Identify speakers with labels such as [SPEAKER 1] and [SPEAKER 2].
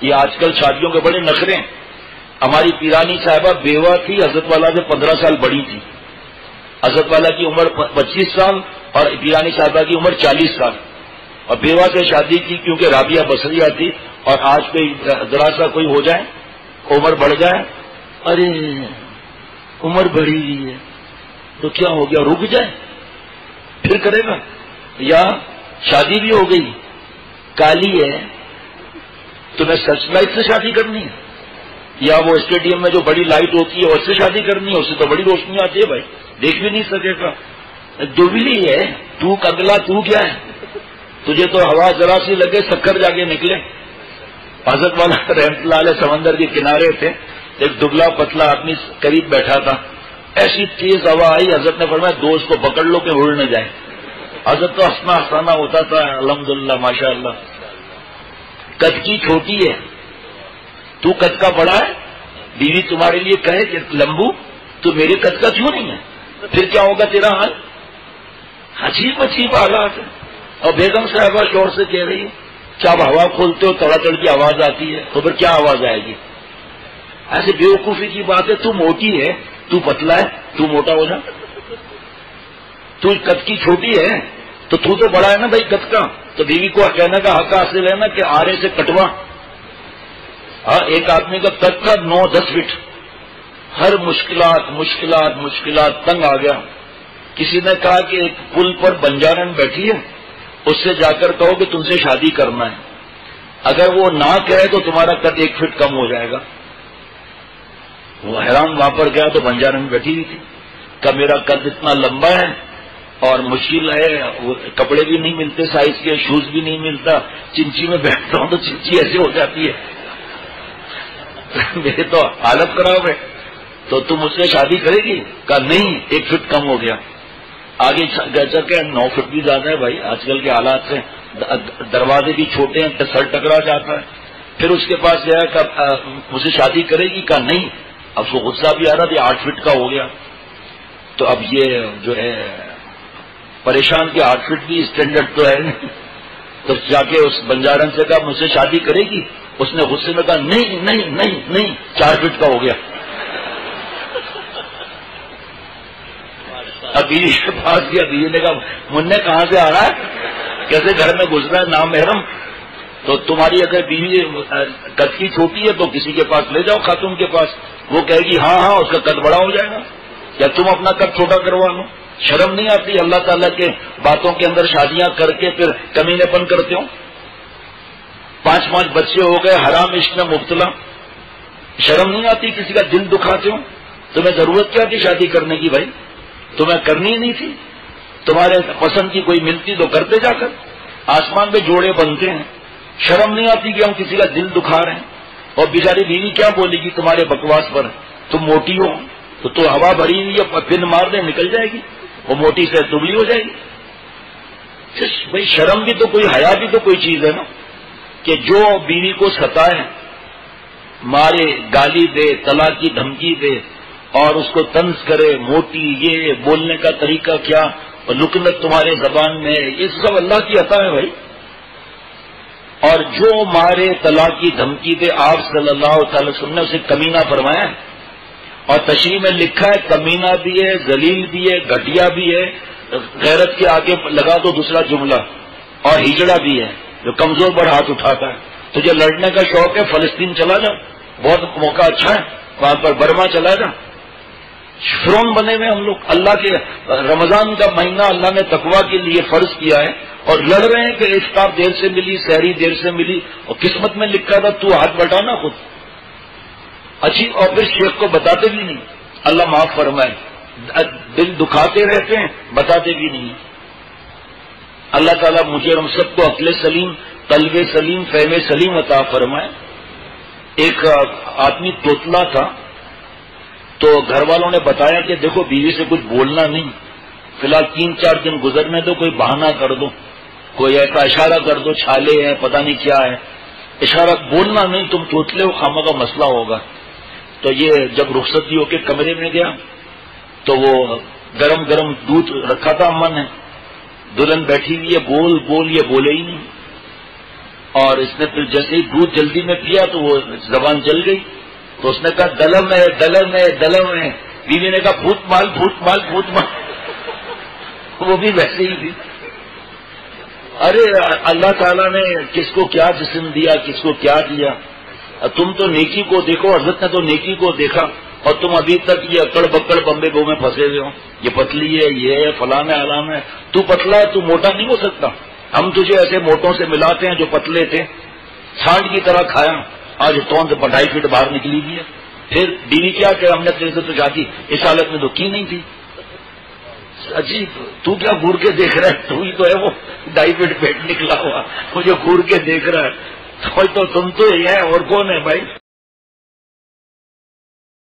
[SPEAKER 1] یہ آج کل شادیوں کے بڑے نخرے ہیں. ہماری پیرانی صاحبہ بیوہ تھی، حضرت والا سے 15 سال بڑی تھی. حضرت والا کی عمر 25 سال اور پیرانی صاحبہ کی عمر 40 سال. اور بیوہ سے شادی کی کیونکہ رابعہ بصریہ تھی. اور آج کوئی ذرا سا کوئی ہو جائے، عمر بڑھ جائے، ارے عمر بڑھی ہوئی ہے تو کیا ہو گیا، رک جائے پھر کرے گا. یا شادی بھی ہو گئی، کالی ہے، تمہیں سرچ لائٹ سے شادی کرنی ہے، یا وہ اسٹیڈیم میں جو بڑی لائٹ ہوتی ہے اس سے شادی کرنی ہے، اس سے تو بڑی روشنی آتی ہے بھائی، دیکھ بھی نہیں سکے گا. دبلی ہے تو، اگلا تو کیا ہے، تجھے تو ہوا ذرا سی لگے شکر جا کے نکلے. حضرت والا رحمت اللہ علیہ سمندر کے کنارے تھے، ایک دبلا پتلا آدمی قریب بیٹھا تھا. ایسی تیز ہوا آئی، حضرت نے فرمایا دو اس کو پکڑ لو کہ اڑ نہ جائے. حضرت تو ہنسنا ہنسانا ہوتا تھا، الحمدللہ ماشاء اللہ. قد کی چھوٹی ہے، تو قد کا بڑا ہے، بیوی تمہارے لیے کہے کہ لمبو تو میرے قد کا کیوں نہیں ہے، پھر کیا ہوگا تیرا حال. عجیب عجیب حالات ہے. اور بیگم صاحبہ شور سے کہہ رہی ہے کیا آپ ہوا کھولتے ہو تڑا تڑ کی آواز آتی ہے، تو پھر کیا آواز آئے گی. ایسے بیوقوفی کی بات ہے. تو موٹی ہے، تو پتلا ہے، تو موٹا ہو جا. تو قد کی چھوٹی ہے تو بڑا ہے نا بھائی قد کا. تو بیوی کو کہنے کا حق حاصل ہے نا کہ آرے سے کٹوا. ہاں ایک آدمی کا قد کا 9-10 فٹ، ہر مشکلات تنگ آ گیا. کسی نے کہا کہ ایک پل پر بنجارن بیٹھی ہے، اس سے جا کر کہو کہ تم سے شادی کرنا ہے. اگر وہ نہ کہے تو تمہارا قد 1 فٹ کم ہو جائے گا. وہ حیران وہاں پر گیا تو بنجارن بیٹھی ہوئی تھی. کہ میرا قد اتنا لمبا ہے اور مشکل ہے، وہ کپڑے بھی نہیں ملتے سائز کے، شوز بھی نہیں ملتا، چنچی میں بیٹھتا ہوں تو چنچی ایسے ہو جاتی ہے. میرے تو حالت خراب ہے، تو تم مجھ سے شادی کرے گی؟ کہا نہیں، 1 فٹ کم ہو گیا. آگے جیسا کہ 9 فٹ بھی زیادہ ہے بھائی آج کل کے حالات سے. دروازے بھی چھوٹے ہیں، سر ٹکرا جاتا ہے. پھر اس کے پاس گیا کہ مجھ سے شادی کرے گی؟ کہا نہیں. اب اس کو غصہ بھی آ رہا تھا، 8 فٹ کا ہو گیا. تو اب یہ جو ہے پریشان کے 8 فٹ بھی اسٹینڈرڈ تو ہے نہیں. تو جا کے اس بنجارن سے کہا مجھ سے شادی کرے گی؟ اس نے غصے میں کہا نہیں نہیں نہیں نہیں، 4 فٹ کا ہو گیا. اب بیوی کے پاس گیا، بیوی نے کہا منہ کہاں سے آ رہا ہے، کیسے گھر میں گزرا ہے نامحرم. تو تمہاری اگر بیوی قد کی چھوٹی ہے تو کسی کے پاس لے جاؤ، خاتون کے پاس. وہ کہے گی ہاں ہاں اس کا قد بڑا ہو جائے گا. یا تم اپنا قد چھوٹا کروا لو. شرم نہیں آتی اللہ تعالیٰ کے باتوں کے اندر شادیاں کر کے پھر کمینے پن کرتے ہو. 5 بچے ہو گئے، حرام عشق میں مبتلا. شرم نہیں آتی؟ کسی کا دل دکھاتے ہو. تمہیں ضرورت کیا تھی شادی کرنے کی بھائی؟ تمہیں کرنی ہی نہیں تھی. تمہارے پسند کی کوئی ملتی تو کرتے جا کر. آسمان پہ جوڑے بنتے ہیں. شرم نہیں آتی کہ ہم کسی کا دل دکھا رہے ہیں. اور بیچاری بیوی کیا بولے گی تمہارے بکواس پر؟ تم موٹی ہو تو ہوا بھری ہوئی ہے، پن مار دے نکل جائے گی. وہ موٹی سے دبلی ہو جائے گی. بھائی شرم بھی تو کوئی، حیا بھی تو کوئی چیز ہے نا. کہ جو بیوی کو ستائے، مارے، گالی دے، طلاق کی دھمکی دے اور اس کو طنز کرے، موٹی، یہ بولنے کا طریقہ کیا، اور لکنت تمہارے زبان میں، یہ سب اللہ کی عطا ہے بھائی. اور جو مارے، طلاق کی دھمکی دے، آپ صلی اللہ تعالی وسلم نے اسے کمینہ فرمایا ہے. اور تشریح میں لکھا ہے کمینہ بھی ہے، ذلیل بھی ہے، گھٹیا بھی ہے. غیرت کے آگے لگا دو دوسرا جملہ. اور ہجڑا بھی ہے جو کمزور پر ہاتھ اٹھاتا ہے. تجھے لڑنے کا شوق ہے، فلسطین چلا جا، بہت موقع اچھا ہے وہاں پر. برما چلا جا. فرعون بنے ہوئے ہم لوگ. اللہ کے رمضان کا مہینہ اللہ نے تقویٰ کے لیے فرض کیا ہے اور لڑ رہے ہیں کہ افطار دیر سے ملی، سحری دیر سے ملی، اور قسمت میں لکھا تھا تو ہاتھ بٹانا خود اچھی. اور پھر شیخ کو بتاتے بھی نہیں، اللہ معاف فرمائے. دل دکھاتے رہتے ہیں، بتاتے بھی نہیں. اللہ تعالیٰ مجھے ہم سب کو عقل سلیم، قلب سلیم، فہم سلیم عطا فرمائے. ایک آدمی توتلا تھا، تو گھر والوں نے بتایا کہ دیکھو بیوی سے کچھ بولنا نہیں، فی الحال 3-4 دن گزرنے دو، کوئی بہانہ کر دو، کوئی ایسا اشارہ کر دو، چھالے ہیں پتہ نہیں کیا ہے، اشارہ بولنا نہیں، تم توتلے ہو، خامہ کا مسئلہ ہوگا. تو یہ جب رخصتی ہو کے کمرے میں گیا تو وہ گرم گرم دودھ رکھا تھا اماں نے. دلہن بیٹھی ہوئی ہے، بول بول، یہ بولے ہی نہیں. اور اس نے پھر جیسے ہی دودھ جلدی میں پیا تو وہ زبان جل گئی، تو اس نے کہا دلم ہے دلم ہے دلم ہے. بیوی نے کہا پھوٹ مال پھوٹ مال پھوٹ مال. وہ بھی ویسے ہی تھی. ارے اللہ تعالیٰ نے کس کو کیا جسم دیا، کس کو کیا دیا. تم تو نیکی کو دیکھو، حضرت نے تو نیکی کو دیکھا، اور تم ابھی تک یہ اکڑ بکڑ بمبے گو میں پھنسے ہوئے ہو. یہ پتلی ہے، یہ ہے، فلاں علام ہے. تو پتلا ہے، تو موٹا نہیں ہو سکتا. ہم تجھے ایسے موٹوں سے ملاتے ہیں جو پتلے تھے، چھانٹ کی طرح کھایا، آج توند 2.5 فٹ باہر نکلی ہوئی ہے. پھر بیوی کیا کہ ہم نے تیرے سے تو شادی اس حالت میں تو کی نہیں تھی. عجیب، تو کیا گور کے دیکھ رہا ہے؟ تو ہی تو ہے وہ 2.5 فٹ پیٹ نکلا ہوا، مجھے گور کے دیکھ رہا ہے. تو تم تو یہ ہے، اور کون ہے بھائی؟